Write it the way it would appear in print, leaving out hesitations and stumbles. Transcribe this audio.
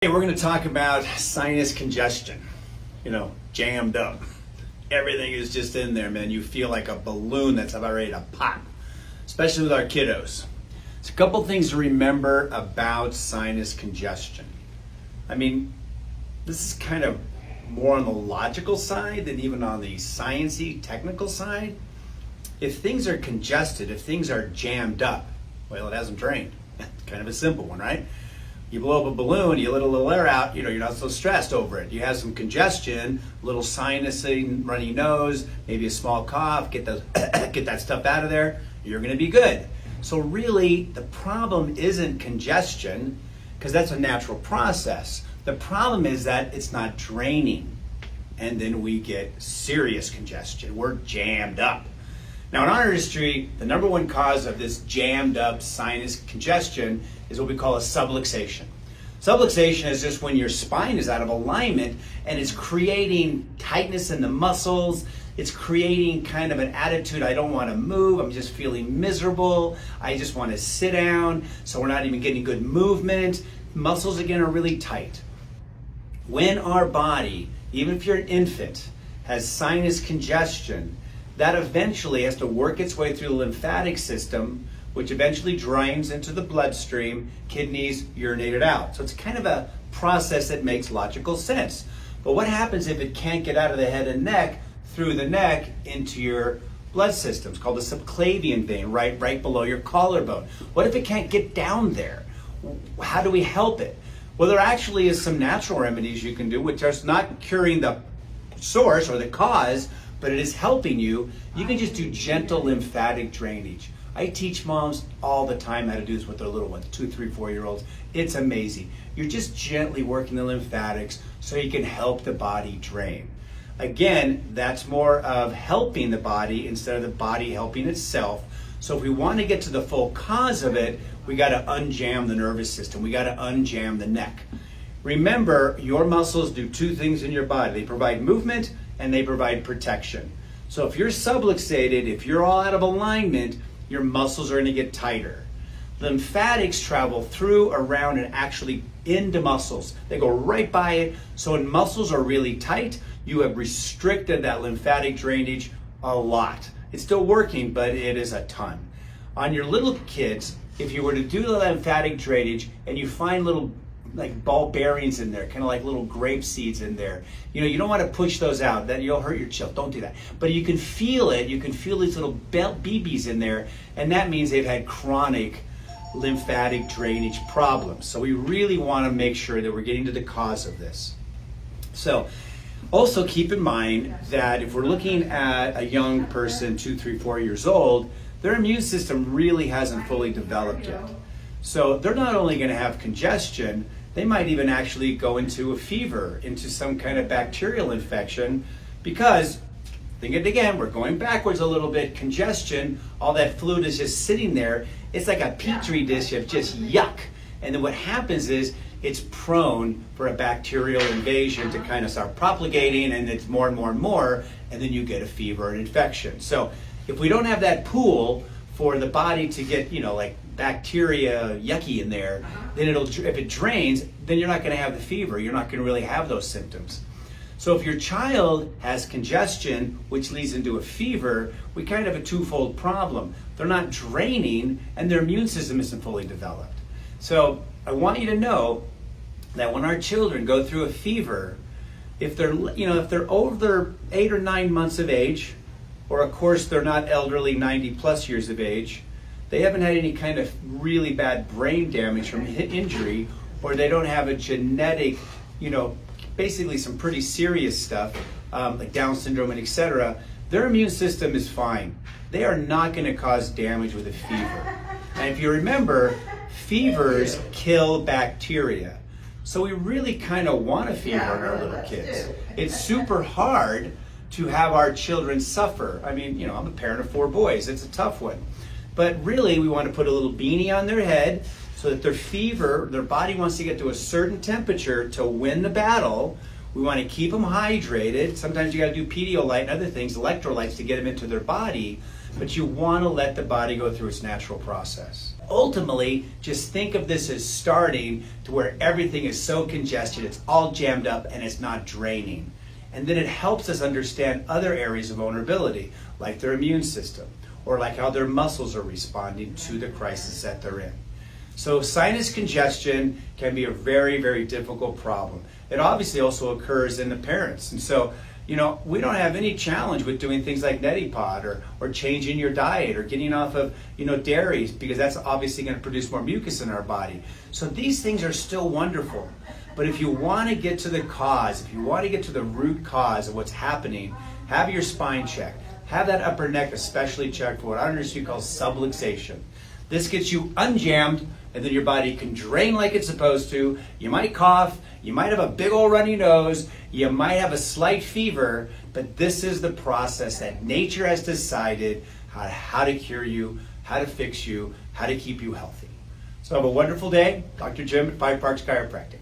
Hey, we're going to talk about sinus congestion. Jammed up. Everything is just in there, man. You feel like a balloon that's about ready to pop, especially with our kiddos. There's a couple things to remember about sinus congestion. This is kind of more on the logical side than even on the sciencey, technical side. If things are congested, if things are jammed up, well, it hasn't drained. Kind of a simple one, right? You blow up a balloon, you let a little air out, you're not so stressed over it. You have some congestion, a little sinusing, runny nose, maybe a small cough, get that stuff out of there, you're gonna be good. So really, the problem isn't congestion, because that's a natural process. The problem is that it's not draining, and then we get serious congestion. We're jammed up. Now in our industry, the number one cause of this jammed up sinus congestion is what we call a subluxation. Subluxation is just when your spine is out of alignment and it's creating tightness in the muscles. It's creating kind of an attitude, I don't want to move, I'm just feeling miserable, I just want to sit down, so we're not even getting good movement. Muscles again are really tight. When our body, even if you're an infant, has sinus congestion, that eventually has to work its way through the lymphatic system, which eventually drains into the bloodstream, kidneys urinate it out. So it's kind of a process that makes logical sense. But what happens if it can't get out of the head and neck, through the neck, into your blood system? It's called the subclavian vein, right below your collarbone. What if it can't get down there? How do we help it? Well, there actually is some natural remedies you can do, which are not curing the source or the cause, but it is helping you. You can just do gentle lymphatic drainage. I teach moms all the time how to do this with their little ones, 2, 3, 4-year-olds. It's amazing. You're just gently working the lymphatics so you can help the body drain. Again, that's more of helping the body instead of the body helping itself. So if we want to get to the full cause of it, we got to unjam the nervous system. We got to unjam the neck. Remember, your muscles do two things in your body. They provide movement and they provide protection. So if you're subluxated, if you're all out of alignment, your muscles are going to get tighter. Lymphatics travel through, around, and actually into muscles. They go right by it. So when muscles are really tight, you have restricted that lymphatic drainage a lot. It's still working, but it is a ton. On your little kids, if you were to do the lymphatic drainage and you find little ball bearings in there, kind of like little grape seeds in there. You don't want to push those out, then you'll hurt your child. Don't do that. But you can feel it. You can feel these little BBs in there, and that means they've had chronic lymphatic drainage problems. So we really want to make sure that we're getting to the cause of this. So also keep in mind that if we're looking at a young person, 2, 3, 4 years old, their immune system really hasn't fully developed yet. So they're not only going to have congestion, they might even actually go into a fever, into some kind of bacterial infection, because, think it again, we're going backwards a little bit, congestion, all that fluid is just sitting there. It's like a petri dish of just yuck. And then what happens is it's prone for a bacterial invasion to kind of start propagating, and it's more and more and more, and then you get a fever and infection. So if we don't have that pool for the body to get, like bacteria yucky in there, then if it drains, then you're not going to have the fever. You're not going to really have those symptoms. So if your child has congestion, which leads into a fever, we kind of have a twofold problem. They're not draining, and their immune system isn't fully developed. So I want you to know that when our children go through a fever, if they're over 8 or 9 months of age, or of course they're not elderly, 90 plus years of age, they haven't had any kind of really bad brain damage from injury, or they don't have a genetic, basically some pretty serious stuff, like Down syndrome and etc., their immune system is fine. They are not going to cause damage with a fever. And if you remember, fevers kill bacteria. So we really kind of want a fever in our little kids. It's super hard to have our children suffer. I'm a parent of 4 boys. It's a tough one. But really, we want to put a little beanie on their head so that their body wants to get to a certain temperature to win the battle. We want to keep them hydrated. Sometimes you got to do Pedialyte and other things, electrolytes, to get them into their body. but you want to let the body go through its natural process. Ultimately, just think of this as starting to where everything is so congested, it's all jammed up and it's not draining. And then it helps us understand other areas of vulnerability, like their immune system, or like how their muscles are responding to the crisis that they're in. So sinus congestion can be a very, very difficult problem. It obviously also occurs in the parents. And so, we don't have any challenge with doing things like neti pot or changing your diet or getting off of, dairy, because that's obviously going to produce more mucus in our body. So these things are still wonderful. But if you want to get to the cause, if you want to get to the root cause of what's happening, have your spine checked. Have that upper neck especially checked for what I understand called subluxation. This gets you unjammed, and then your body can drain like it's supposed to. You might cough, you might have a big old runny nose, you might have a slight fever, but this is the process that nature has decided how to cure you, how to fix you, how to keep you healthy. So have a wonderful day. Dr. Jim at Five Parks Chiropractic.